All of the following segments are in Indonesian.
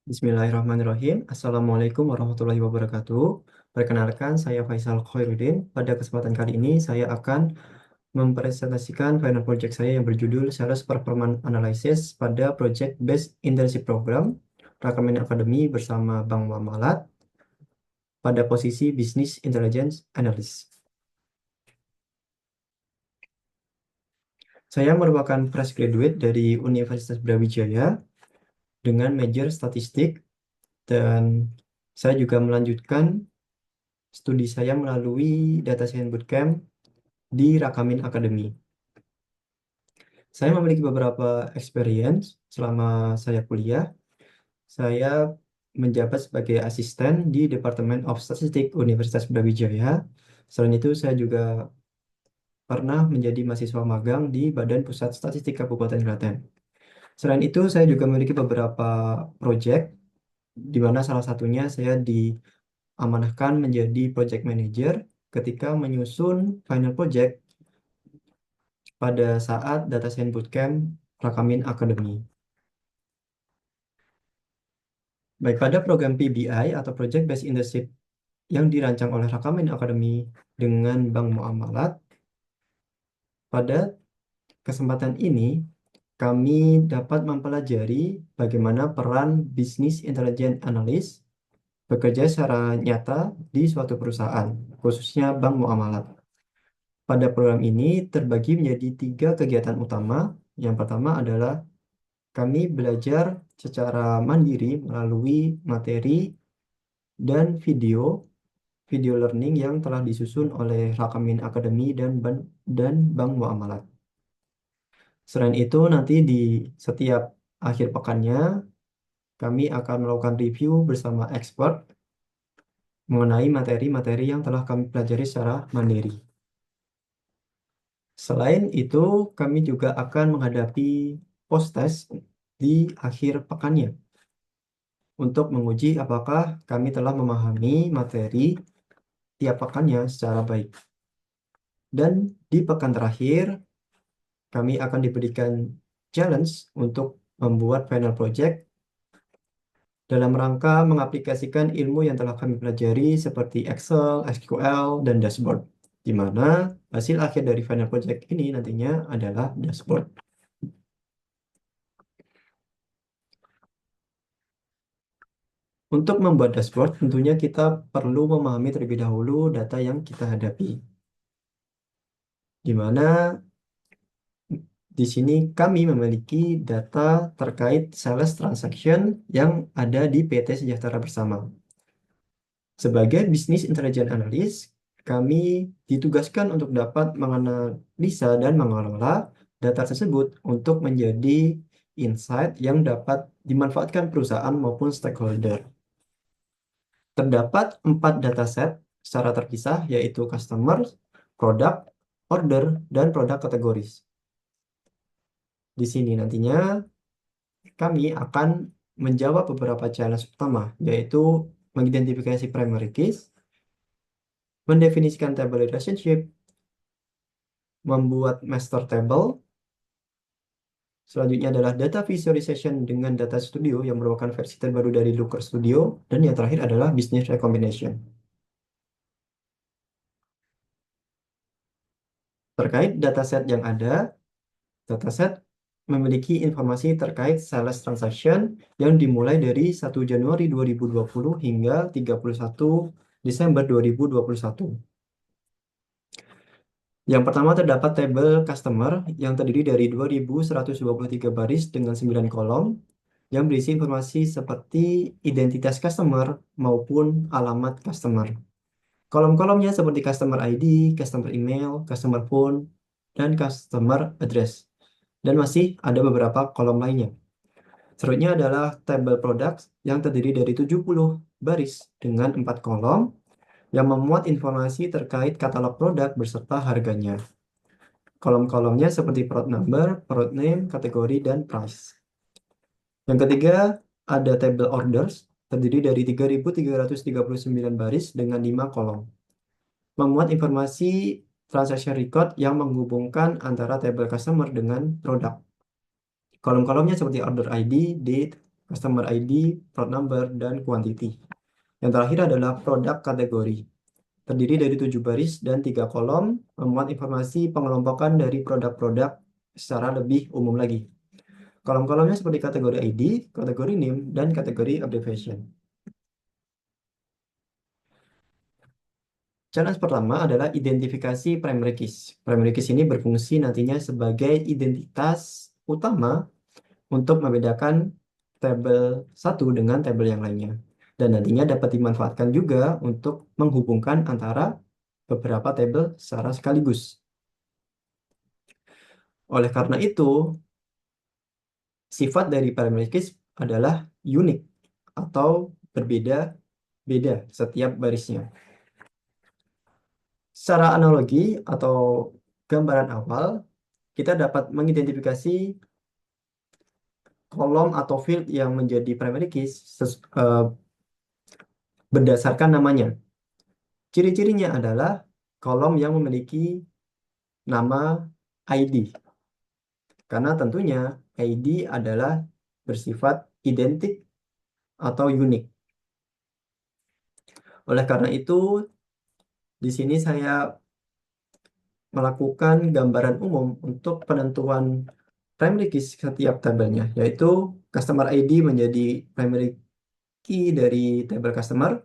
Bismillahirrahmanirrahim. Assalamualaikum warahmatullahi wabarakatuh. Perkenalkan, saya Faisal Khairuddin. Pada kesempatan kali ini, saya akan mempresentasikan final project saya yang berjudul Sales Performance Analysis pada Project Based Internship Program Rakamin Academy bersama Bank Muamalat pada posisi Business Intelligence Analyst. Saya merupakan fresh graduate dari Universitas Brawijaya dengan major statistik dan saya juga melanjutkan studi saya melalui Data Science Bootcamp di Rakamin Academy. Saya memiliki beberapa experience selama saya kuliah. Saya menjabat sebagai asisten di Departemen of Statistik Universitas Brawijaya. Selain itu, saya juga pernah menjadi mahasiswa magang di Badan Pusat Statistik Kabupaten Klaten. Selain itu, saya juga memiliki beberapa proyek, di mana salah satunya saya diamanahkan menjadi project manager ketika menyusun final project pada saat Data Science Bootcamp Rakamin Academy. Baik, pada program PBI atau Project Based Internship yang dirancang oleh Rakamin Academy dengan Bank Muamalat, pada kesempatan ini kami dapat mempelajari bagaimana peran Business Intelligence Analyst bekerja secara nyata di suatu perusahaan, khususnya Bank Muamalat. Pada program ini terbagi menjadi 3 kegiatan utama. Yang pertama adalah kami belajar secara mandiri melalui materi dan video learning yang telah disusun oleh Rakamin Academy dan Bank Muamalat. Selain itu, nanti di setiap akhir pekannya, kami akan melakukan review bersama expert mengenai materi-materi yang telah kami pelajari secara mandiri. Selain itu, kami juga akan menghadapi post-test di akhir pekannya untuk menguji apakah kami telah memahami materi tiap pekannya secara baik. Dan di pekan terakhir, kami akan diberikan challenge untuk membuat final project dalam rangka mengaplikasikan ilmu yang telah kami pelajari seperti Excel, SQL, dan dashboard, di mana hasil akhir dari final project ini nantinya adalah dashboard. Untuk membuat dashboard, tentunya kita perlu memahami terlebih dahulu data yang kita hadapi, di mana di sini kami memiliki data terkait sales transaction yang ada di PT Sejahtera Bersama. Sebagai Business Intelligence Analyst, kami ditugaskan untuk dapat menganalisa dan mengelola data tersebut untuk menjadi insight yang dapat dimanfaatkan perusahaan maupun stakeholder. Terdapat 4 dataset secara terpisah, yaitu customer, product, order, dan produk kategoris. Di sini nantinya kami akan menjawab beberapa challenge utama, yaitu mengidentifikasi primary keys, mendefinisikan table relationship, membuat master table. Selanjutnya adalah data visualization dengan data studio yang merupakan versi terbaru dari Looker Studio. Dan yang terakhir adalah business recombination. Terkait dataset yang ada, dataset memiliki informasi terkait sales transaction yang dimulai dari 1 Januari 2020 hingga 31 Desember 2021. Yang pertama terdapat tabel customer yang terdiri dari 2123 baris dengan 9 kolom yang berisi informasi seperti identitas customer maupun alamat customer. Kolom-kolomnya seperti customer ID, customer email, customer phone, dan customer address. Dan masih ada beberapa kolom lainnya. Selanjutnya adalah tabel products yang terdiri dari 70 baris dengan 4 kolom yang memuat informasi terkait katalog produk beserta harganya. Kolom-kolomnya seperti product number, product name, kategori, dan price. Yang ketiga, ada tabel orders terdiri dari 3.339 baris dengan 5 kolom. Memuat informasi transaction record yang menghubungkan antara tabel customer dengan produk. Kolom-kolomnya seperti order ID, date, customer ID, prod number, dan quantity. Yang terakhir adalah produk kategori. Terdiri dari 7 baris dan 3 kolom, memuat informasi pengelompokan dari produk-produk secara lebih umum lagi. Kolom-kolomnya seperti kategori ID, kategori name, dan kategori abbreviation. Challenge pertama adalah identifikasi primary keys. Primary keys ini berfungsi nantinya sebagai identitas utama untuk membedakan tabel satu dengan tabel yang lainnya. Dan nantinya dapat dimanfaatkan juga untuk menghubungkan antara beberapa tabel secara sekaligus. Oleh karena itu, sifat dari primary keys adalah unik atau berbeda-beda setiap barisnya. Secara analogi atau gambaran awal, kita dapat mengidentifikasi kolom atau field yang menjadi primary keys berdasarkan namanya. Ciri-cirinya adalah kolom yang memiliki nama ID, karena tentunya ID adalah bersifat identik atau unik. Oleh karena itu, di sini saya melakukan gambaran umum untuk penentuan primary key setiap tabelnya, yaitu customer ID menjadi primary key dari tabel customer,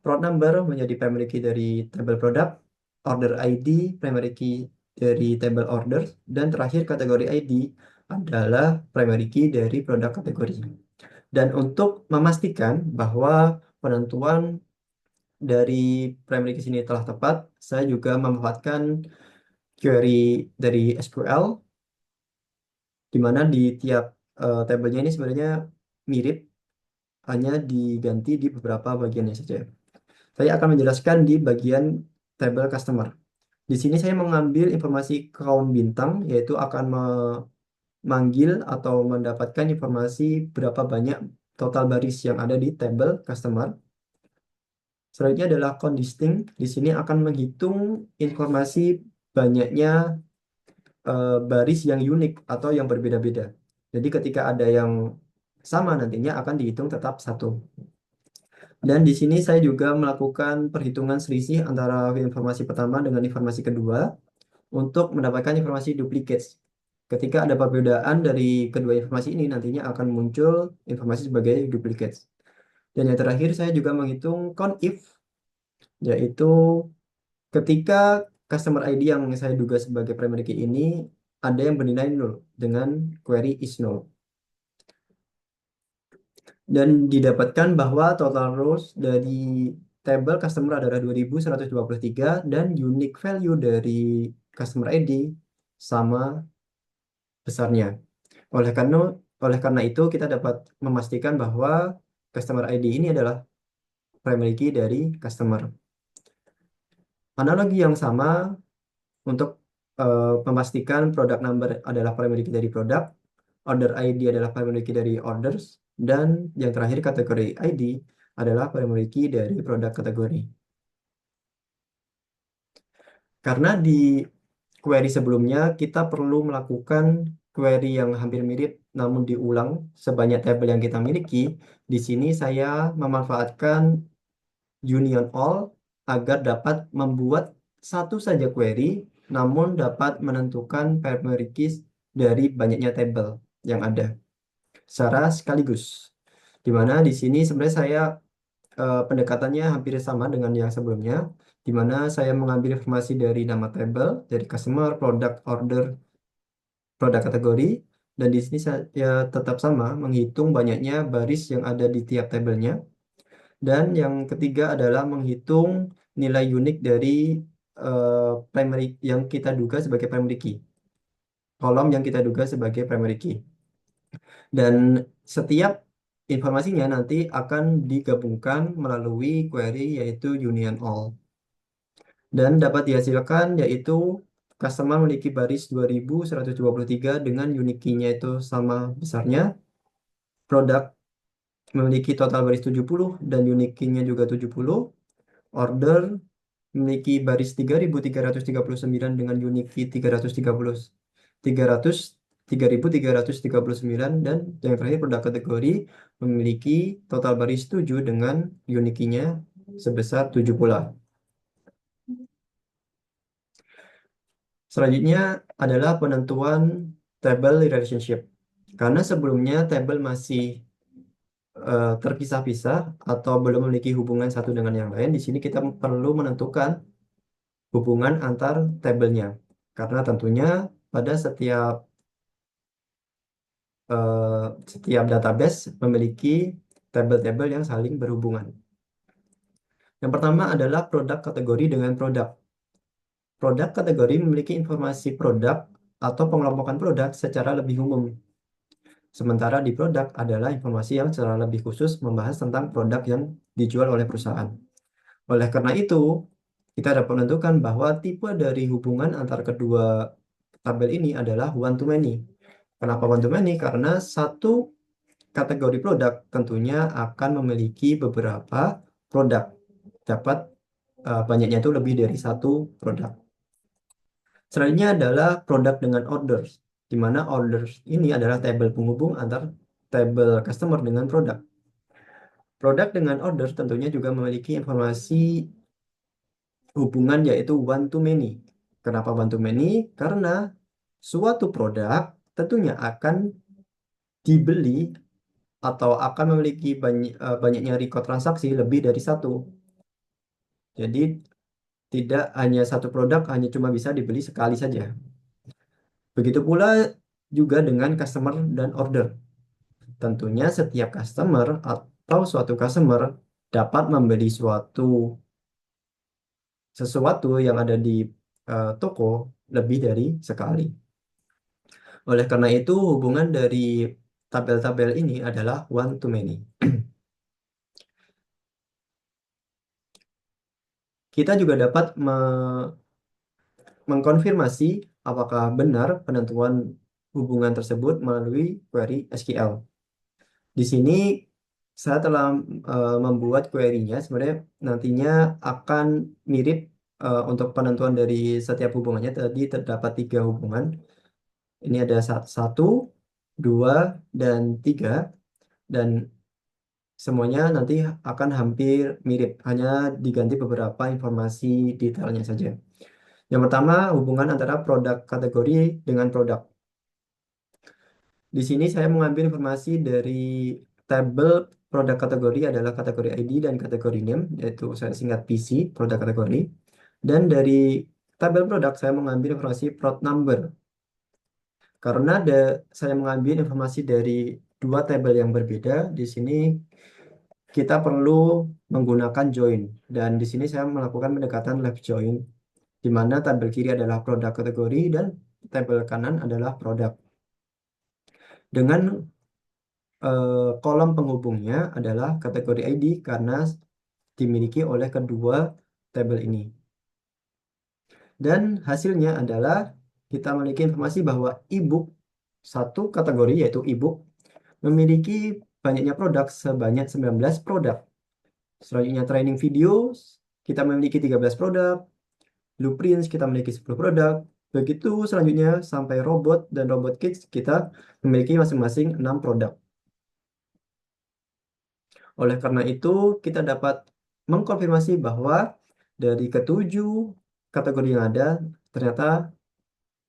prod number menjadi primary key dari tabel product, order ID primary key dari tabel order, dan terakhir kategori ID adalah primary key dari produk kategori. Dan untuk memastikan bahwa penentuan dari primary key ini telah tepat, saya juga memanfaatkan query dari SQL, di mana di tiap tabelnya ini sebenarnya mirip, hanya diganti di beberapa bagiannya saja. Saya akan menjelaskan di bagian tabel customer. Di sini saya mengambil informasi count bintang, yaitu akan memanggil atau mendapatkan informasi berapa banyak total baris yang ada di tabel customer. Selanjutnya adalah count distinct. Di sini akan menghitung informasi banyaknya baris yang unik atau yang berbeda-beda. Jadi ketika ada yang sama nantinya akan dihitung tetap satu. Dan di sini saya juga melakukan perhitungan selisih antara informasi pertama dengan informasi kedua untuk mendapatkan informasi duplicates. Ketika ada perbedaan dari kedua informasi ini, nantinya akan muncul informasi sebagai duplicates. Dan yang terakhir, saya juga menghitung count if, yaitu ketika customer ID yang saya duga sebagai primary key ini ada yang bernilai 0 dengan query is null. Dan didapatkan bahwa total rows dari tabel customer adalah 2123 dan unique value dari customer ID sama besarnya. Oleh karena itu kita dapat memastikan bahwa customer ID ini adalah primary key dari customer. Analogi yang sama untuk memastikan product number adalah primary key dari produk, order ID adalah primary key dari orders, dan yang terakhir kategori ID adalah primary key dari produk kategori. Karena di query sebelumnya kita perlu melakukan query yang hampir mirip namun diulang sebanyak tabel yang kita miliki, di sini saya memanfaatkan union all agar dapat membuat satu saja query namun dapat menentukan primary keys dari banyaknya tabel yang ada secara sekaligus. Di mana di sini sebenarnya saya pendekatannya hampir sama dengan yang sebelumnya, di mana saya mengambil informasi dari nama tabel, dari customer, product, order, produk kategori, dan di sini saya tetap sama menghitung banyaknya baris yang ada di tiap tabelnya. Dan yang ketiga adalah menghitung nilai unik dari primary yang kita duga sebagai primary key, kolom yang kita duga sebagai primary key. Dan setiap informasinya nanti akan digabungkan melalui query yaitu union all. Dan dapat dihasilkan yaitu customer memiliki baris 2123 dengan unique key-nya itu sama besarnya. Produk memiliki total baris 70 dan unique key-nya juga 70. Order memiliki baris 3339 dengan unique key 330 300 3.339, dan yang terakhir produk kategori memiliki total baris 7 dengan unikinya sebesar 7 pula. Selanjutnya adalah penentuan table relationship. Karena sebelumnya table masih terpisah-pisah atau belum memiliki hubungan satu dengan yang lain, di sini kita perlu menentukan hubungan antar tabelnya. Karena tentunya pada setiap database memiliki tabel-tabel yang saling berhubungan. Yang pertama adalah produk kategori dengan produk. Produk kategori memiliki informasi produk atau pengelompokan produk secara lebih umum. Sementara di produk adalah informasi yang secara lebih khusus membahas tentang produk yang dijual oleh perusahaan. Oleh karena itu, kita dapat menentukan bahwa tipe dari hubungan antara kedua tabel ini adalah one to many. Kenapa one to many? Karena satu kategori produk tentunya akan memiliki beberapa produk. Dapat banyaknya itu lebih dari satu produk. Selanjutnya adalah produk dengan orders, di mana orders ini adalah tabel penghubung antar tabel customer dengan produk. Produk dengan order tentunya juga memiliki informasi hubungan yaitu one to many. Kenapa one to many? Karena suatu produk tentunya akan dibeli atau akan memiliki banyaknya record transaksi lebih dari satu. Jadi tidak hanya satu produk hanya cuma bisa dibeli sekali saja. Begitu pula juga dengan customer dan order. Tentunya setiap customer atau suatu customer dapat membeli sesuatu yang ada di toko lebih dari sekali. Oleh karena itu, hubungan dari tabel-tabel ini adalah one to many. Kita juga dapat mengkonfirmasi apakah benar penentuan hubungan tersebut melalui query SQL. Di sini saya telah membuat query-nya, sebenarnya nantinya akan mirip untuk penentuan dari setiap hubungannya. Tadi terdapat 3 hubungan. Ini ada 1, 2, dan 3. Dan semuanya nanti akan hampir mirip, hanya diganti beberapa informasi detailnya saja. Yang pertama, hubungan antara produk kategori dengan produk. Di sini saya mengambil informasi dari tabel produk kategori adalah kategori ID dan kategori name, yaitu saya singkat PC, produk kategori. Dan dari tabel produk saya mengambil informasi prod number. Karena saya mengambil informasi dari 2 tabel yang berbeda, di sini kita perlu menggunakan join. Dan di sini saya melakukan pendekatan left join, di mana tabel kiri adalah produk kategori dan tabel kanan adalah produk. Dengan kolom penghubungnya adalah kategori ID karena dimiliki oleh kedua tabel ini. Dan hasilnya adalah kita memiliki informasi bahwa ebook satu kategori yaitu ebook memiliki banyaknya produk sebanyak 19 produk. Selanjutnya training video kita memiliki 13 produk, blueprints kita memiliki 10 produk. Begitu selanjutnya sampai robot dan robot kits kita memiliki masing-masing 6 produk. Oleh karena itu, kita dapat mengkonfirmasi bahwa dari ketujuh kategori yang ada, ternyata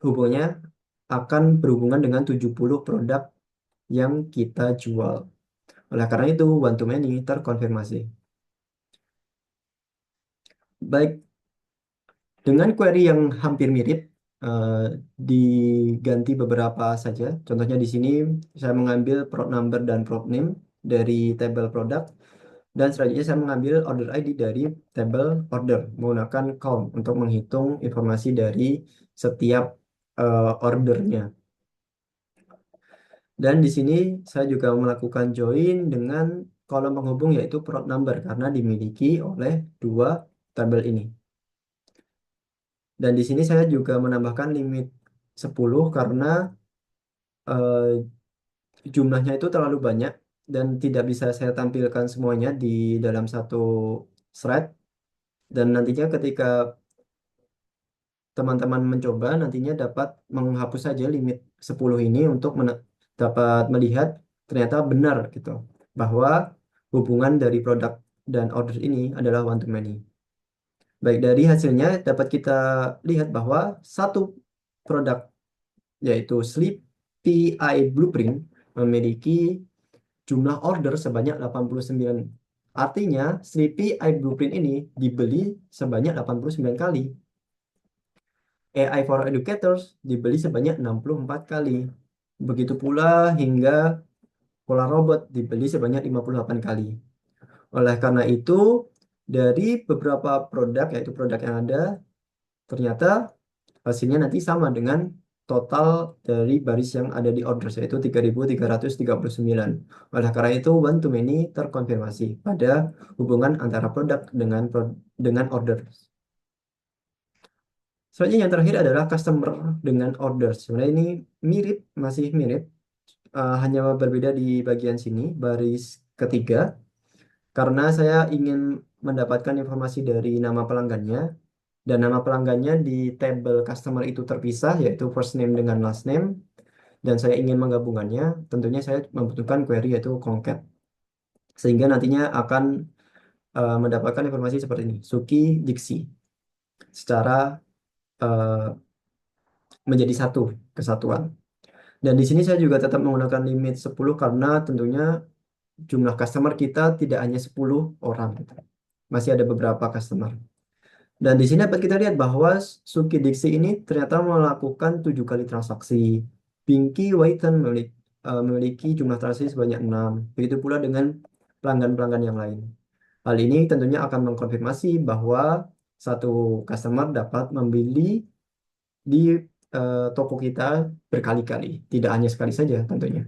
hubungannya akan berhubungan dengan 70 produk yang kita jual. Oleh karena itu, one to many terkonfirmasi. Baik, dengan query yang hampir mirip, eh, diganti beberapa saja. Contohnya di sini saya mengambil prod number dan prod name dari tabel produk. Dan selanjutnya saya mengambil order ID dari tabel order menggunakan count untuk menghitung informasi dari setiap ordernya. Dan di sini saya juga melakukan join dengan kolom penghubung yaitu prod number karena dimiliki oleh 2 tabel ini. Dan di sini saya juga menambahkan limit 10 karena jumlahnya itu terlalu banyak dan tidak bisa saya tampilkan semuanya di dalam satu thread. Dan nantinya ketika teman-teman mencoba nantinya dapat menghapus saja limit 10 ini untuk dapat melihat ternyata benar gitu bahwa hubungan dari produk dan order ini adalah one to many. Baik, dari hasilnya dapat kita lihat bahwa satu produk yaitu Sleepy Eye Blueprint memiliki jumlah order sebanyak 89. Artinya Sleepy Eye Blueprint ini dibeli sebanyak 89 kali. AI for Educators dibeli sebanyak 64 kali. Begitu pula hingga Pola Robot dibeli sebanyak 58 kali. Oleh karena itu, dari beberapa produk, yaitu produk yang ada, ternyata hasilnya nanti sama dengan total dari baris yang ada di order, yaitu 3.339. Oleh karena itu, one to many terkonfirmasi pada hubungan antara produk dengan order. Selanjutnya yang terakhir adalah customer dengan order. Sebenarnya ini mirip, masih mirip, hanya berbeda di bagian sini, baris ketiga. Karena saya ingin mendapatkan informasi dari nama pelanggannya, dan nama pelanggannya di tabel customer itu terpisah, yaitu first name dengan last name, dan saya ingin menggabungkannya, tentunya saya membutuhkan query yaitu concat. Sehingga nantinya akan mendapatkan informasi seperti ini, Suki Diksi, secara eh, menjadi satu kesatuan. Dan di sini saya juga tetap menggunakan limit 10 karena tentunya jumlah customer kita tidak hanya 10 orang gitu. Masih ada beberapa customer. Dan di sini dapat kita lihat bahwa Suki Diksi ini ternyata melakukan 7 kali transaksi. Pinky Waitan memiliki jumlah transaksi sebanyak 6. Begitu pula dengan pelanggan-pelanggan yang lain. Hal ini tentunya akan mengkonfirmasi bahwa satu customer dapat membeli di toko kita berkali-kali, tidak hanya sekali saja tentunya.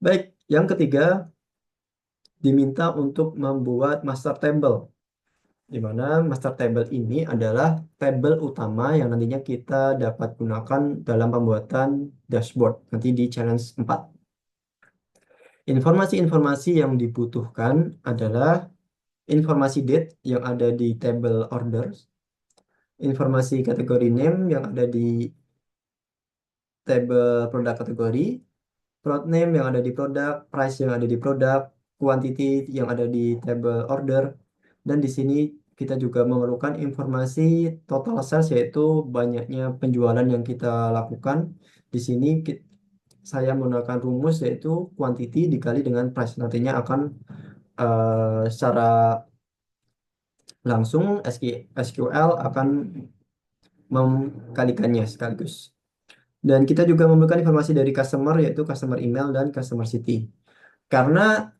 Baik, yang ketiga diminta untuk membuat master table, di mana master table ini adalah tabel utama yang nantinya kita dapat gunakan dalam pembuatan dashboard nanti di challenge 4. Informasi-informasi yang dibutuhkan adalah informasi date yang ada di table orders, informasi kategori name yang ada di table produk kategori, product name yang ada di produk, price yang ada di produk, quantity yang ada di table order, dan di sini kita juga memerlukan informasi total sales yaitu banyaknya penjualan yang kita lakukan. Di sini saya menggunakan rumus yaitu quantity dikali dengan price. Nantinya akan secara langsung SQL akan mengkalikannya sekaligus. Dan kita juga memerlukan informasi dari customer yaitu customer email dan customer city. Karena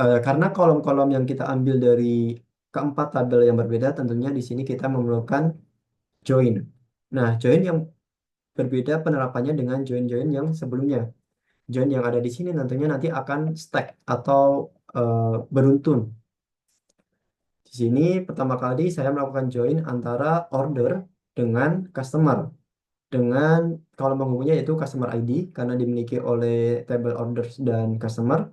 karena kolom-kolom yang kita ambil dari keempat tabel yang berbeda, tentunya di sini kita memerlukan join. Nah, join yang berbeda penerapannya dengan join-join yang sebelumnya. Join yang ada di sini tentunya nanti akan stack atau beruntun. Di sini pertama kali saya melakukan join antara order dengan customer. Dengan kolom penghubungnya yaitu customer ID karena dimiliki oleh table orders dan customer.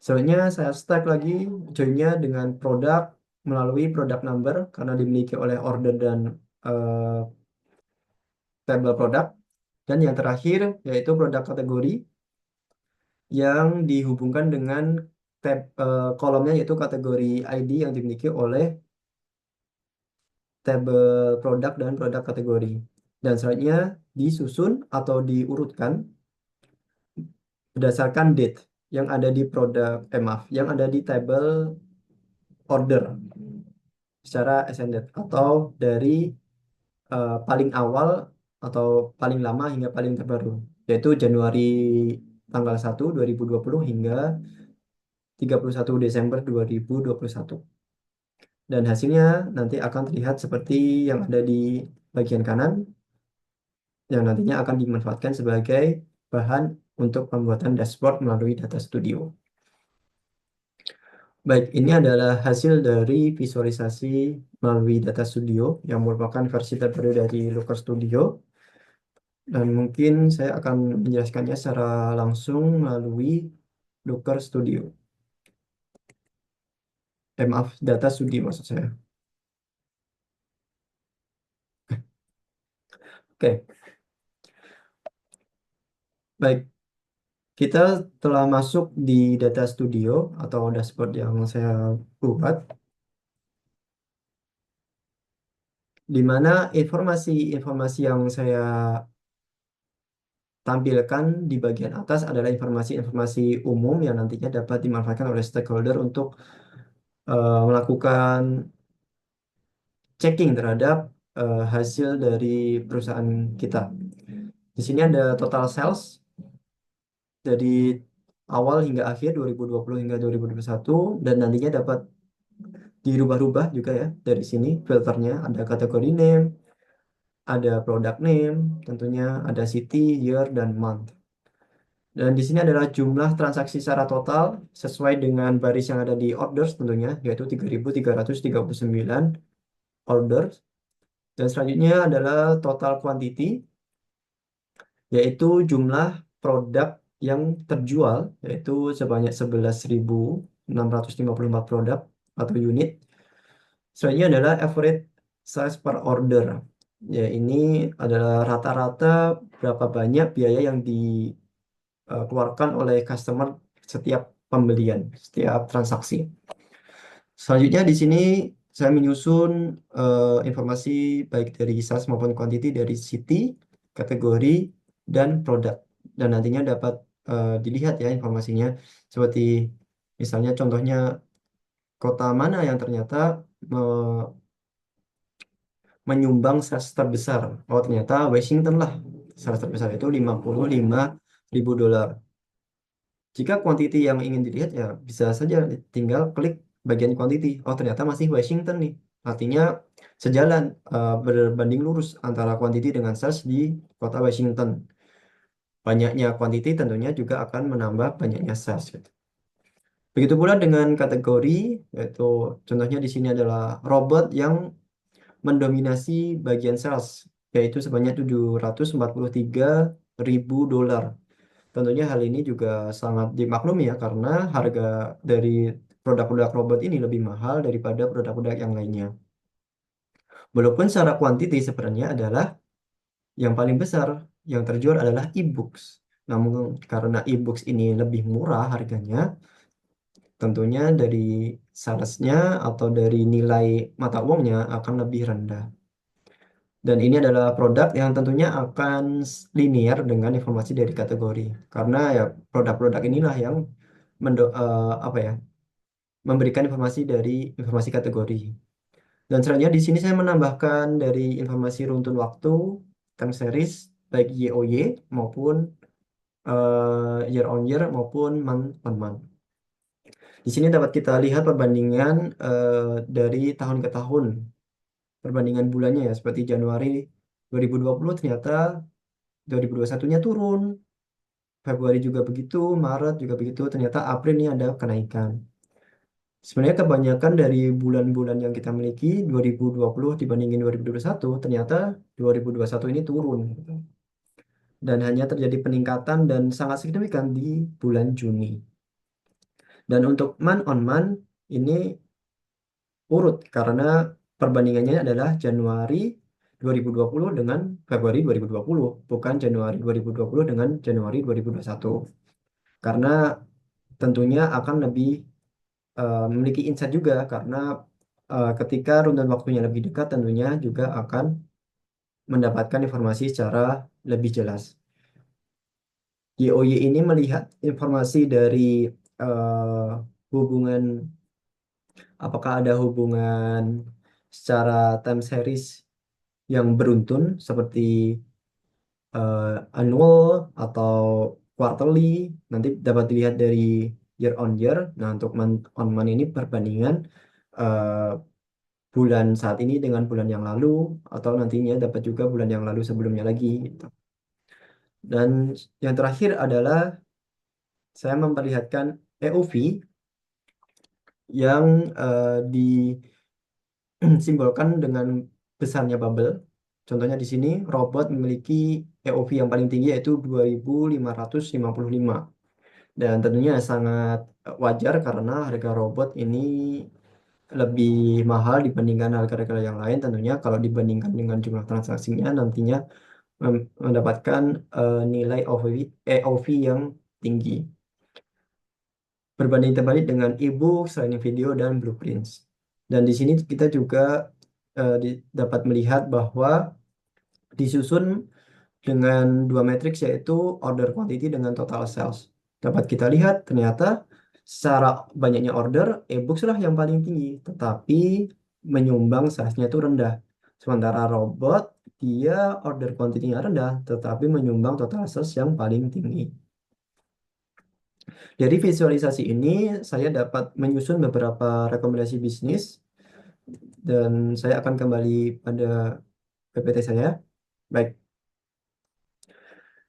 Selanjutnya saya stack lagi joinnya dengan produk melalui product number karena dimiliki oleh order dan eh, table produk. Dan yang terakhir yaitu produk kategori yang dihubungkan dengan kolomnya yaitu kategori ID yang dimiliki oleh table produk dan produk kategori. Dan selanjutnya disusun atau diurutkan berdasarkan date yang ada di produk, maaf, yang ada di table order secara ascended atau dari paling awal atau paling lama hingga paling terbaru, yaitu Januari tanggal 1 2020 hingga 31 Desember 2021. Dan hasilnya nanti akan terlihat seperti yang ada di bagian kanan yang nantinya akan dimanfaatkan sebagai bahan untuk pembuatan dashboard melalui Data Studio. Baik, ini adalah hasil dari visualisasi melalui Data Studio yang merupakan versi terbaru dari Looker Studio. Dan mungkin saya akan menjelaskannya secara langsung melalui Looker Studio. Maaf, data studi maksud saya. Oke, baik. Kita telah masuk di data studio atau dashboard yang saya buat, di mana informasi-informasi yang saya tampilkan di bagian atas adalah informasi-informasi umum yang nantinya dapat dimanfaatkan oleh stakeholder untuk melakukan checking terhadap hasil dari perusahaan kita. Di sini ada total sales dari awal hingga akhir 2020 hingga 2021 dan nantinya dapat dirubah-rubah juga ya dari sini filternya ada kategori name, ada product name, tentunya ada city, year, dan month. Dan di sini adalah jumlah transaksi secara total sesuai dengan baris yang ada di orders tentunya, yaitu 3.339 orders. Dan selanjutnya adalah total quantity, yaitu jumlah produk yang terjual, yaitu sebanyak 11.654 produk atau unit. Selanjutnya adalah average size per order. Ya, ini adalah rata-rata berapa banyak biaya yang dikeluarkan oleh customer setiap pembelian, setiap transaksi. Selanjutnya di sini saya menyusun informasi baik dari size maupun quantity dari city, kategori, dan produk. Dan nantinya dapat dilihat ya informasinya seperti misalnya contohnya kota mana yang ternyata menyumbang sales terbesar. Oh, ternyata Washington lah. Sales terbesar itu 55.000 dolar. Jika quantity yang ingin dilihat ya bisa saja tinggal klik bagian quantity. Oh, ternyata masih Washington nih. Artinya sejalan berbanding lurus antara quantity dengan sales di kota Washington. Banyaknya quantity tentunya juga akan menambah banyaknya sales gitu. Begitu pula dengan kategori, yaitu contohnya di sini adalah robot yang mendominasi bagian sales, yaitu sebanyak 743.000 dolar. Tentunya hal ini juga sangat dimaklumi ya, karena harga dari produk-produk robot ini lebih mahal daripada produk-produk yang lainnya. Walaupun secara kuantiti sebenarnya adalah yang paling besar yang terjual adalah e-books. Namun karena e-books ini lebih murah harganya, tentunya dari salesnya atau dari nilai mata uangnya akan lebih rendah. Dan ini adalah produk yang tentunya akan linear dengan informasi dari kategori. Karena ya produk-produk inilah yang apa ya, memberikan informasi dari informasi kategori. Dan selanjutnya di sini saya menambahkan dari informasi runtun waktu, time series, baik YOY maupun year on year maupun month on month. Di sini dapat kita lihat perbandingan dari tahun ke tahun, perbandingan bulannya ya, seperti Januari 2020 ternyata 2021-nya turun, Februari juga begitu, Maret juga begitu, ternyata April ini ada kenaikan. Sebenarnya kebanyakan dari bulan-bulan yang kita miliki 2020 dibandingin 2021, ternyata 2021 ini turun gitu. Dan hanya terjadi peningkatan dan sangat signifikan di bulan Juni. Dan untuk month on month ini urut karena perbandingannya adalah Januari 2020 dengan Februari 2020, bukan Januari 2020 dengan Januari 2021. Karena tentunya akan lebih memiliki insight juga karena ketika runtutan waktunya lebih dekat tentunya juga akan mendapatkan informasi secara lebih jelas. YOY ini melihat informasi dari eh, hubungan, apakah ada hubungan secara time series yang beruntun seperti annual atau quarterly, nanti dapat dilihat dari year on year. Nah, untuk month on month ini perbandingan eh, bulan saat ini dengan bulan yang lalu atau nantinya dapat juga bulan yang lalu sebelumnya lagi gitu. Dan yang terakhir adalah saya memperlihatkan EOV yang disimbolkan dengan besarnya bubble. Contohnya di sini robot memiliki EOV yang paling tinggi yaitu 2.555. Dan tentunya sangat wajar karena harga robot ini lebih mahal dibandingkan harga-harga yang lain tentunya kalau dibandingkan dengan jumlah transaksinya nantinya mendapatkan nilai AOV yang tinggi. Berbanding terbalik dengan e-book, selain video dan blueprints. Dan di sini kita juga dapat melihat bahwa disusun dengan dua matriks yaitu order quantity dengan total sales. Dapat kita lihat ternyata secara banyaknya order, e-books lah yang paling tinggi, tetapi menyumbang salesnya itu rendah. Sementara robot, dia order quantity-nya rendah, tetapi menyumbang total sales yang paling tinggi. Dari visualisasi ini, saya dapat menyusun beberapa rekomendasi bisnis, dan saya akan kembali pada PPT saya. Baik,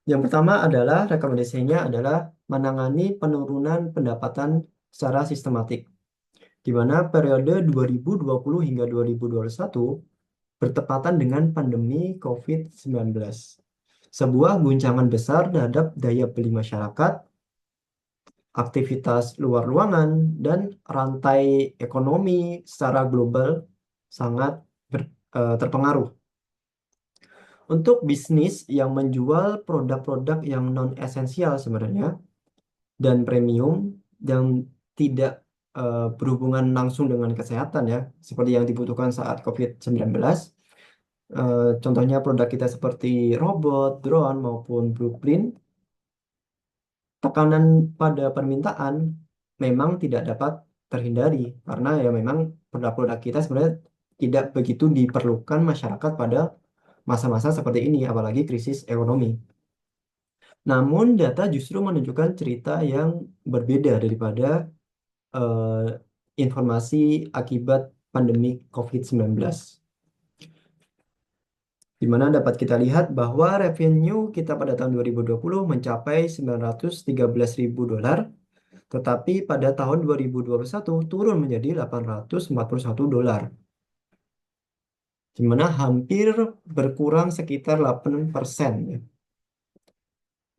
yang pertama adalah rekomendasinya adalah menangani penurunan pendapatan secara sistematik, di mana periode 2020 hingga 2021 bertepatan dengan pandemi COVID-19. Sebuah guncangan besar terhadap daya beli masyarakat, aktivitas luar ruangan, dan rantai ekonomi secara global sangat terpengaruh. Untuk bisnis yang menjual produk-produk yang non-esensial sebenarnya dan premium yang tidak berhubungan langsung dengan kesehatan ya, seperti yang dibutuhkan saat COVID-19. Contohnya produk kita seperti robot, drone, maupun blueprint, tekanan pada permintaan memang tidak dapat terhindari karena ya memang produk-produk kita sebenarnya tidak begitu diperlukan masyarakat pada masa-masa seperti ini, apalagi krisis ekonomi. Namun data justru menunjukkan cerita yang berbeda daripada eh, informasi akibat pandemi COVID-19. Di mana dapat kita lihat bahwa revenue kita pada tahun 2020 mencapai 913.000 dolar, tetapi pada tahun 2021 turun menjadi 841 dolar, di mana hampir berkurang sekitar 8%. Ya.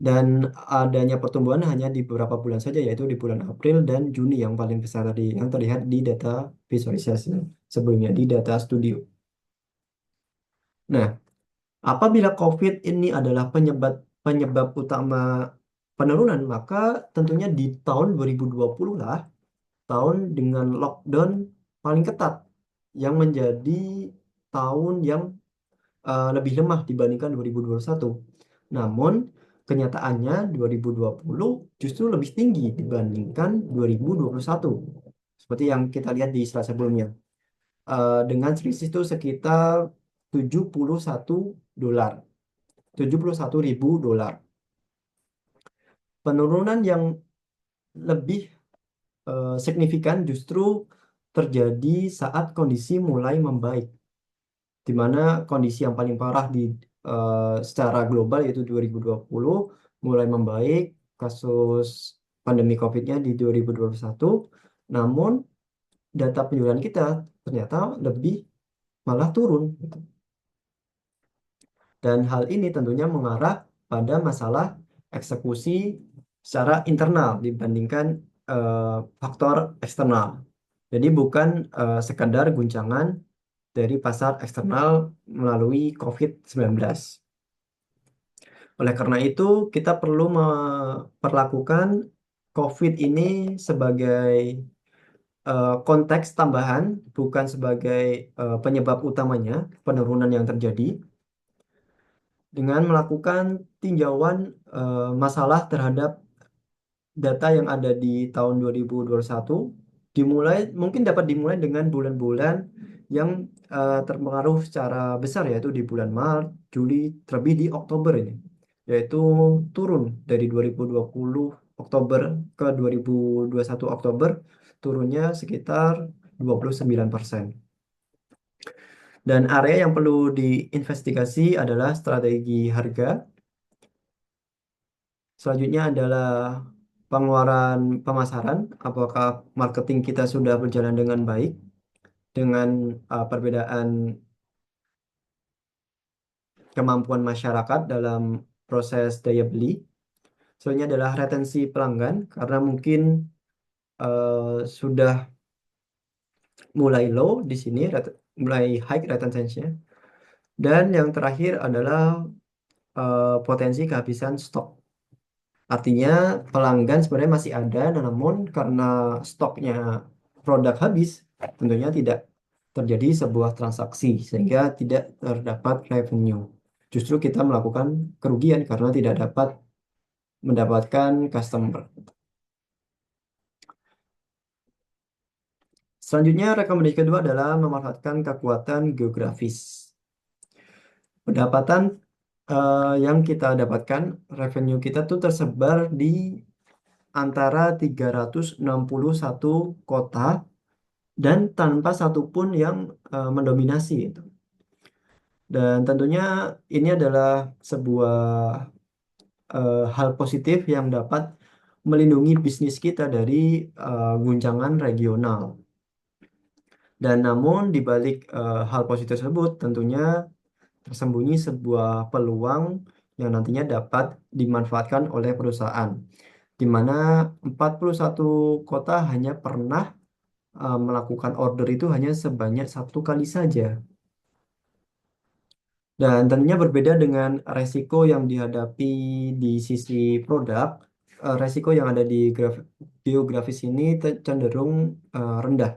Dan adanya pertumbuhan hanya di beberapa bulan saja, yaitu di bulan April dan Juni yang paling besar tadi, yang terlihat di data visualisasi sebelumnya di data studio. Nah, apabila COVID ini adalah penyebab penyebab utama penurunan, maka tentunya di tahun 2020 lah, tahun dengan lockdown paling ketat, yang menjadi tahun yang lebih lemah dibandingkan 2021. Namun, kenyataannya 2020 justru lebih tinggi dibandingkan 2021. Seperti yang kita lihat di slide sebelumnya. Dengan selisih itu sekitar 71 dolar. 71.000 dolar. Penurunan yang lebih signifikan justru terjadi saat kondisi mulai membaik, di mana kondisi yang paling parah secara global yaitu 2020 mulai membaik kasus pandemi COVID-nya di 2021. Namun data penjualan kita ternyata lebih malah turun gitu. Dan hal ini tentunya mengarah pada masalah eksekusi secara internal dibandingkan eh, faktor eksternal. Jadi bukan sekadar guncangan dari pasar eksternal melalui COVID-19. Oleh karena itu, kita perlu memperlakukan COVID ini sebagai konteks tambahan, bukan sebagai penyebab utamanya penurunan yang terjadi, dengan melakukan tinjauan masalah terhadap data yang ada di tahun 2021, mungkin dapat dimulai dengan bulan-bulan yang terpengaruh secara besar, yaitu di bulan Maret, Juli, terlebih di Oktober ini, yaitu turun dari 2020 Oktober ke 2021 Oktober, turunnya sekitar 29%. Dan area yang perlu diinvestigasi adalah strategi harga. Selanjutnya adalah pengeluaran pemasaran, apakah marketing kita sudah berjalan dengan baik dengan perbedaan kemampuan masyarakat dalam proses daya beli. Selanjutnya adalah retensi pelanggan, karena mungkin sudah mulai low di sini, mulai high retention-nya. Dan yang terakhir adalah potensi kehabisan stok. Artinya pelanggan sebenarnya masih ada, namun karena stoknya produk habis, tentunya tidak terjadi sebuah transaksi sehingga tidak terdapat revenue. Justru kita melakukan kerugian karena tidak dapat mendapatkan customer. Selanjutnya, rekomendasi kedua adalah memanfaatkan kekuatan geografis. Pendapatan yang kita dapatkan, revenue kita tuh tersebar di antara 361 kota dan tanpa satupun yang mendominasi itu. Dan tentunya ini adalah sebuah hal positif yang dapat melindungi bisnis kita dari guncangan regional. Dan namun di balik hal positif tersebut tentunya tersembunyi sebuah peluang yang nantinya dapat dimanfaatkan oleh perusahaan, di mana 41 kota hanya pernah melakukan order itu hanya sebanyak satu kali saja. Dan tentunya berbeda dengan resiko yang dihadapi di sisi produk, resiko yang ada di geografis ini cenderung rendah.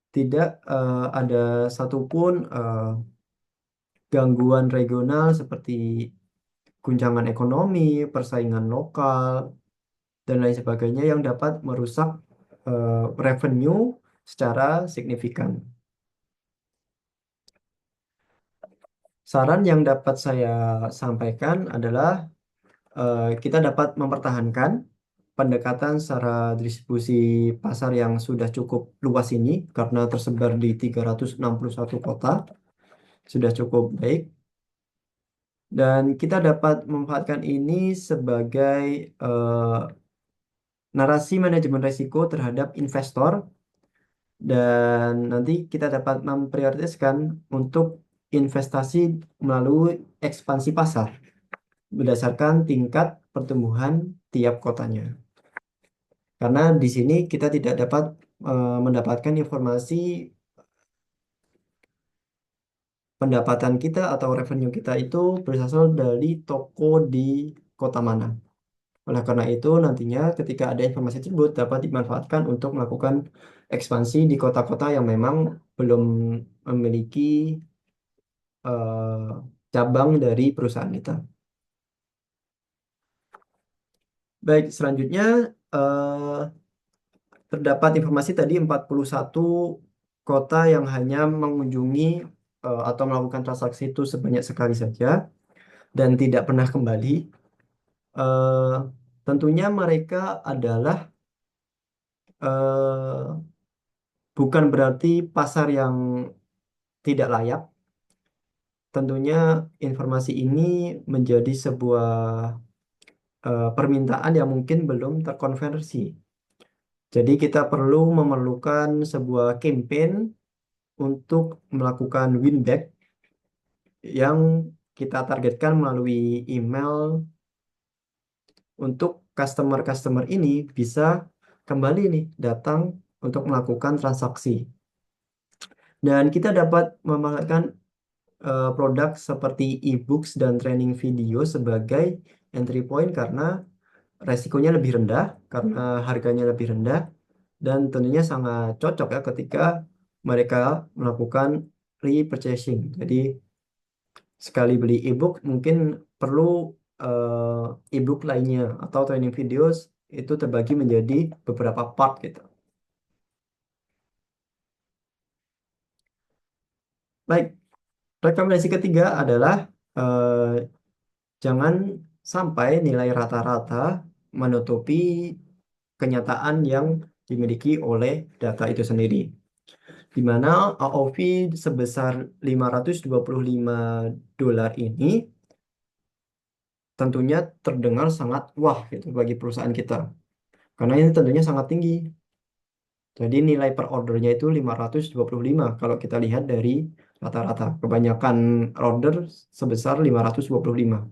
Tidak ada satupun gangguan regional seperti guncangan ekonomi, persaingan lokal, dan lain sebagainya yang dapat merusak revenue secara signifikan. Saran yang dapat saya sampaikan adalah kita dapat mempertahankan pendekatan secara distribusi pasar yang sudah cukup luas ini karena tersebar di 361 kota, sudah cukup baik. Dan kita dapat memanfaatkan ini sebagai narasi manajemen risiko terhadap investor dan nanti kita dapat memprioritaskan untuk investasi melalui ekspansi pasar berdasarkan tingkat pertumbuhan tiap kotanya. Karena di sini kita tidak dapat mendapatkan informasi pendapatan kita atau revenue kita itu berasal dari toko di kota mana. Oleh karena itu, nantinya ketika ada informasi tersebut dapat dimanfaatkan untuk melakukan ekspansi di kota-kota yang memang belum memiliki cabang dari perusahaan kita. Baik, selanjutnya terdapat informasi tadi 41 kota yang hanya mengunjungi atau melakukan transaksi itu sebanyak sekali saja dan tidak pernah kembali. Eh, tentunya mereka adalah eh, bukan berarti pasar yang tidak layak. Tentunya informasi ini menjadi sebuah permintaan yang mungkin belum terkonversi. Jadi kita perlu memerlukan sebuah campaign untuk melakukan win back yang kita targetkan melalui email untuk customer-customer ini bisa kembali nih datang untuk melakukan transaksi. Dan kita dapat memanfaatkan produk seperti e-books dan training video sebagai entry point karena resikonya lebih rendah, karena harganya lebih rendah, dan tentunya sangat cocok ya ketika mereka melakukan repurchasing. Jadi sekali beli e-book mungkin perlu e-book lainnya atau training videos itu terbagi menjadi beberapa part gitu. Baik, rekomendasi ketiga adalah eh, jangan sampai nilai rata-rata menutupi kenyataan yang dimiliki oleh data itu sendiri. Di mana AOV sebesar 525 dolar ini tentunya terdengar sangat wah gitu bagi perusahaan kita. Karena ini tentunya sangat tinggi. Jadi nilai per ordernya itu 525 kalau kita lihat dari rata-rata. Kebanyakan order sebesar 525.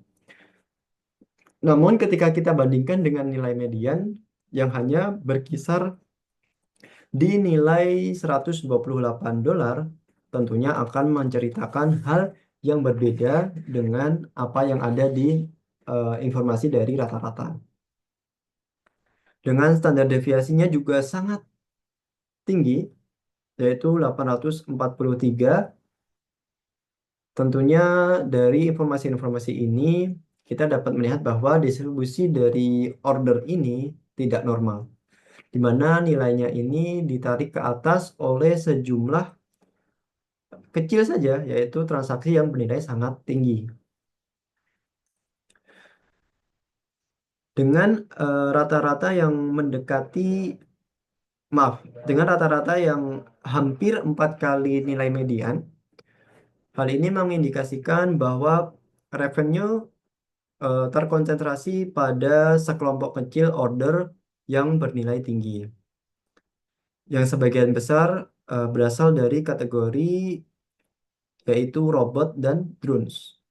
Namun ketika kita bandingkan dengan nilai median yang hanya berkisar dinilai $128, tentunya akan menceritakan hal yang berbeda dengan apa yang ada di informasi dari rata-rata. Dengan standar deviasinya juga sangat tinggi, yaitu 843. Tentunya dari informasi-informasi ini kita dapat melihat bahwa distribusi dari order ini tidak normal, di mana nilainya ini ditarik ke atas oleh sejumlah kecil saja, yaitu transaksi yang bernilai sangat tinggi. Dengan rata-rata yang mendekati, maaf, dengan rata-rata yang hampir 4 kali nilai median, hal ini mengindikasikan bahwa revenue terkonsentrasi pada sekelompok kecil order yang bernilai tinggi, yang sebagian besar berasal dari kategori yaitu robot dan drones.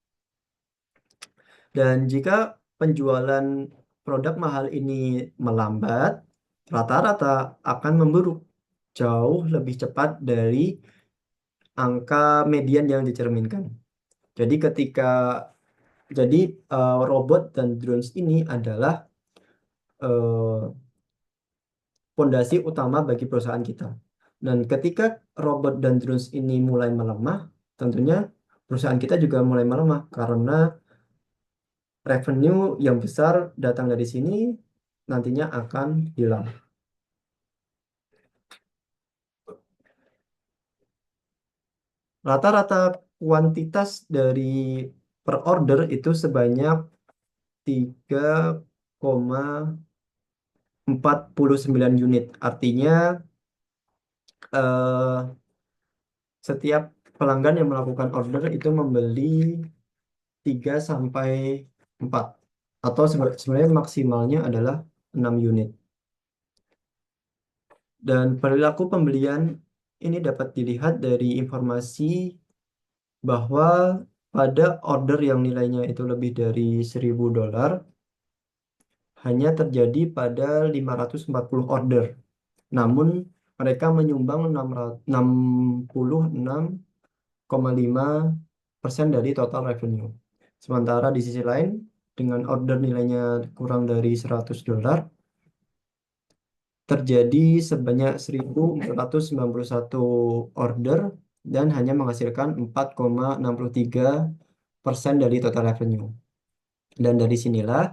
Dan jika penjualan produk mahal ini melambat, rata-rata akan memburuk jauh lebih cepat dari angka median yang dicerminkan. Jadi jadi robot dan drones ini adalah eh, fondasi utama bagi perusahaan kita. Dan ketika robot dan drones ini mulai melemah, tentunya perusahaan kita juga mulai melemah karena revenue yang besar datang dari sini nantinya akan hilang. Rata-rata kuantitas dari per order itu sebanyak 3,49 unit. Artinya eh, setiap pelanggan yang melakukan order itu membeli 3 sampai 4 atau sebenarnya maksimalnya adalah 6 unit. Dan perilaku pembelian ini dapat dilihat dari informasi bahwa pada order yang nilainya itu lebih dari $1.000 hanya terjadi pada 540 order. Namun mereka menyumbang 66,5% dari total revenue. Sementara di sisi lain, dengan order nilainya kurang dari $100, terjadi sebanyak 1.491 order dan hanya menghasilkan 4,63% dari total revenue. Dan dari sinilah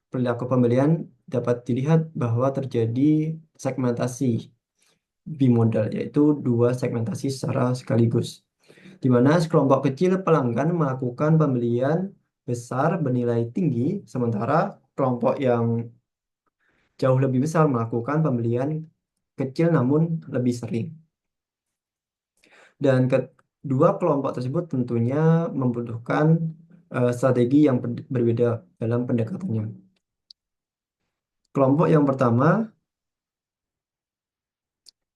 perilaku pembelian dapat dilihat bahwa terjadi segmentasi bimodal, yaitu dua segmentasi secara sekaligus, di mana sekelompok kecil pelanggan melakukan pembelian besar bernilai tinggi, sementara kelompok yang jauh lebih besar melakukan pembelian kecil namun lebih sering. Dan kedua kelompok tersebut tentunya membutuhkan strategi yang berbeda dalam pendekatannya. Kelompok yang pertama,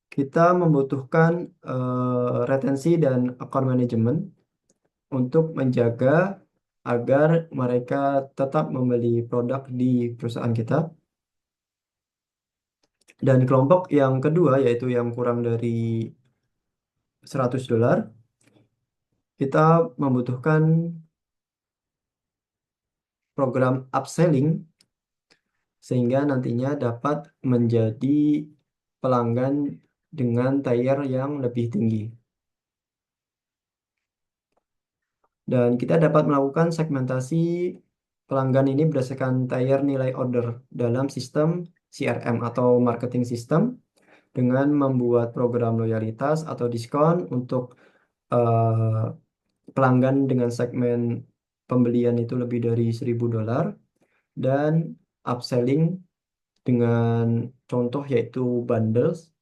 kita membutuhkan retensi dan account management untuk menjaga agar mereka tetap membeli produk di perusahaan kita. Dan kelompok yang kedua, yaitu yang kurang dari $100, kita membutuhkan program upselling sehingga nantinya dapat menjadi pelanggan dengan tier yang lebih tinggi. Dan kita dapat melakukan segmentasi pelanggan ini berdasarkan tier nilai order dalam sistem CRM atau marketing system, dengan membuat program loyalitas atau diskon untuk eh, pelanggan dengan segmen pembelian itu lebih dari $1.000, dan upselling dengan contoh yaitu bundles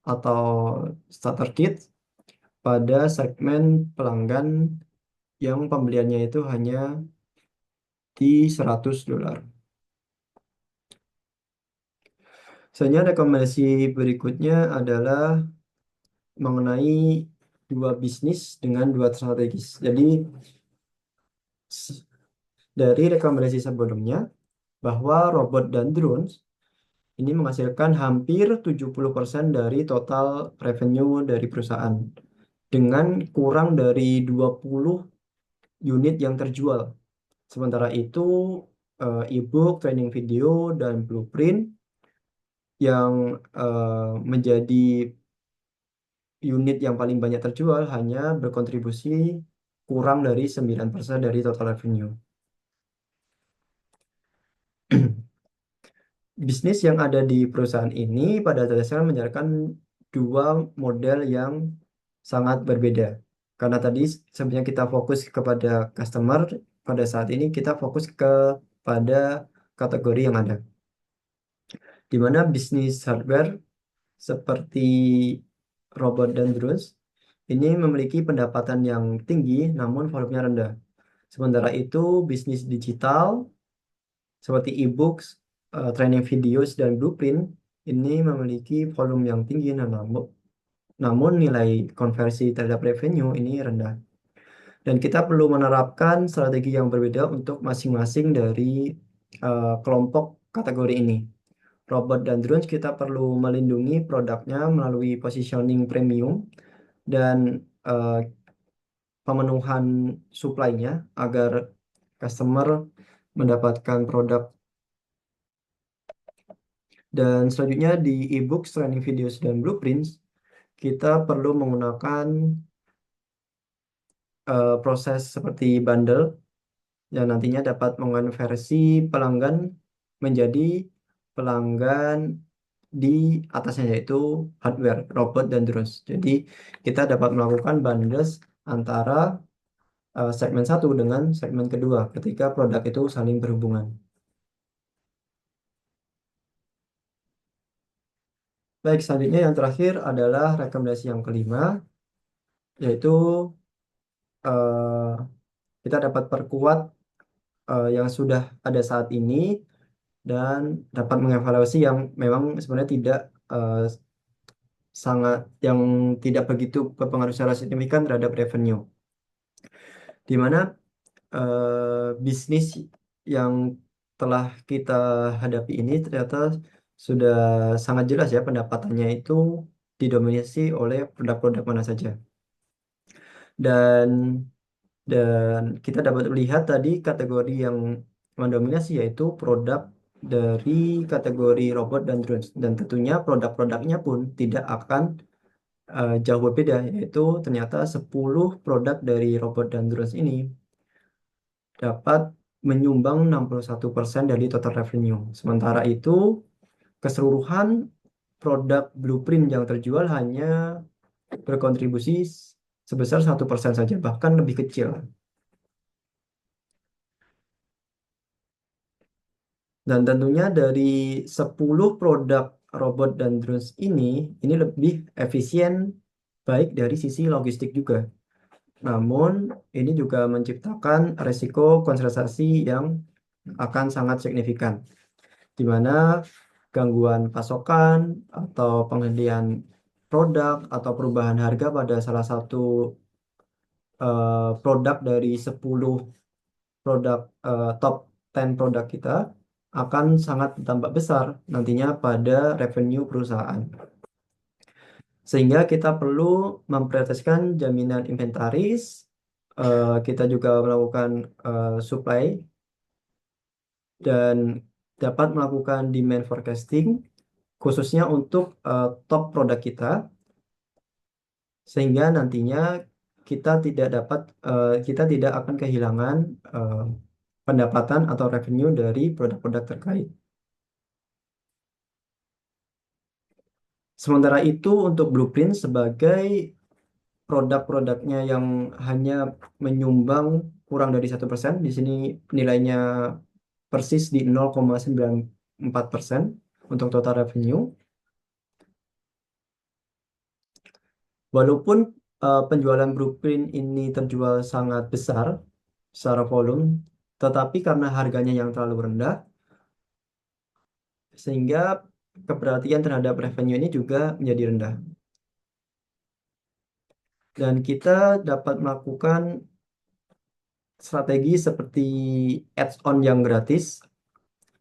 atau starter kit pada segmen pelanggan yang pembeliannya itu hanya di $100. Selanjutnya rekomendasi berikutnya adalah mengenai dua bisnis dengan dua strategis. Jadi dari rekomendasi sebelumnya bahwa robot dan drones ini menghasilkan hampir 70% dari total revenue dari perusahaan dengan kurang dari 20 unit yang terjual. Sementara itu, e-book, training video, dan blueprint yang menjadi unit yang paling banyak terjual hanya berkontribusi kurang dari 9% dari total revenue. Bisnis yang ada di perusahaan ini pada dasarnya menjalankan dua model yang sangat berbeda. Karena tadi sebenarnya kita fokus kepada customer, pada saat ini kita fokus kepada kategori yang ada. Di mana bisnis hardware seperti robot dan drones ini memiliki pendapatan yang tinggi namun volumenya rendah. Sementara itu, bisnis digital seperti e-books, training videos, dan blueprint ini memiliki volume yang tinggi namun nilai konversi terhadap revenue ini rendah. Dan kita perlu menerapkan strategi yang berbeda untuk masing-masing dari kelompok kategori ini. Robot dan drones kita perlu melindungi produknya melalui positioning premium dan eh, pemenuhan supply-nya agar customer mendapatkan produk. Dan selanjutnya di e-books, training videos, dan blueprints, kita perlu menggunakan proses seperti bundle yang nantinya dapat mengonversi pelanggan menjadi pelanggan di atasnya yaitu hardware, robot, dan drones. Jadi kita dapat melakukan bundles antara segmen satu dengan segmen kedua ketika produk itu saling berhubungan. Baik, selanjutnya yang terakhir adalah rekomendasi yang kelima, yaitu eh, kita dapat perkuat yang sudah ada saat ini dan dapat mengevaluasi yang memang sebenarnya tidak eh, sangat yang tidak begitu berpengaruh secara signifikan terhadap revenue. Di mana bisnis yang telah kita hadapi ini ternyata sudah sangat jelas ya pendapatannya itu didominasi oleh produk-produk mana saja. Dan kita dapat melihat tadi kategori yang mendominasi yaitu produk dari kategori robot dan drones. Dan tentunya produk-produknya pun tidak akan jauh berbeda, yaitu ternyata 10 produk dari robot dan drones ini dapat menyumbang 61% dari total revenue. Sementara itu, keseluruhan produk blueprint yang terjual hanya berkontribusi sebesar 1% saja, bahkan lebih kecil. Dan tentunya dari 10 produk robot dan drones ini lebih efisien baik dari sisi logistik juga. Namun, ini juga menciptakan resiko konsentrasi yang akan sangat signifikan, di mana gangguan pasokan atau penghentian produk atau perubahan harga pada salah satu produk dari 10 produk top 10 produk kita akan sangat tambah besar nantinya pada revenue perusahaan. Sehingga kita perlu memprioritaskan jaminan inventaris, kita juga melakukan supply dan dapat melakukan demand forecasting khususnya untuk top produk kita sehingga nantinya kita tidak akan kehilangan eh, pendapatan atau revenue dari produk-produk terkait. Sementara itu untuk blueprint sebagai produk-produknya yang hanya menyumbang kurang dari 1%, di sini nilainya persis di 0,94% untuk total revenue. Walaupun penjualan blueprint ini terjual sangat besar secara volume, tetapi karena harganya yang terlalu rendah, sehingga keperhatian terhadap revenue ini juga menjadi rendah. Dan kita dapat melakukan strategi seperti ads-on yang gratis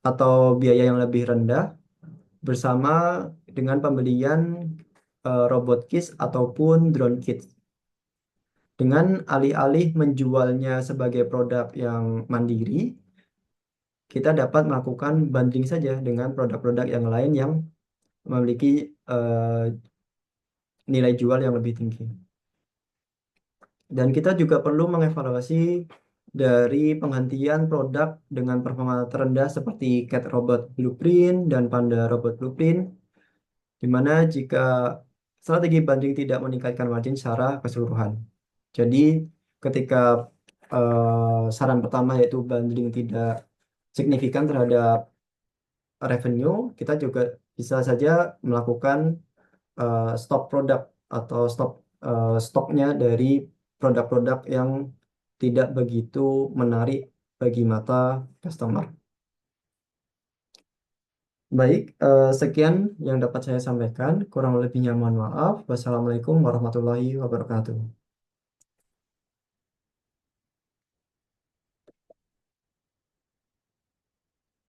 atau biaya yang lebih rendah bersama dengan pembelian robot kits ataupun drone kits. Dengan alih-alih menjualnya sebagai produk yang mandiri, kita dapat melakukan bundling saja dengan produk-produk yang lain yang memiliki eh, nilai jual yang lebih tinggi. Dan kita juga perlu mengevaluasi dari penghentian produk dengan performa terendah seperti Cat Robot Blueprint dan Panda Robot Blueprint, di mana jika strategi banding tidak meningkatkan margin secara keseluruhan. Jadi ketika saran pertama yaitu banding tidak signifikan terhadap revenue, kita juga bisa saja melakukan stop produk atau stoknya dari produk-produk yang tidak begitu menarik bagi mata customer. Baik, sekian yang dapat saya sampaikan. Kurang lebihnya mohon maaf. Wassalamualaikum warahmatullahi wabarakatuh.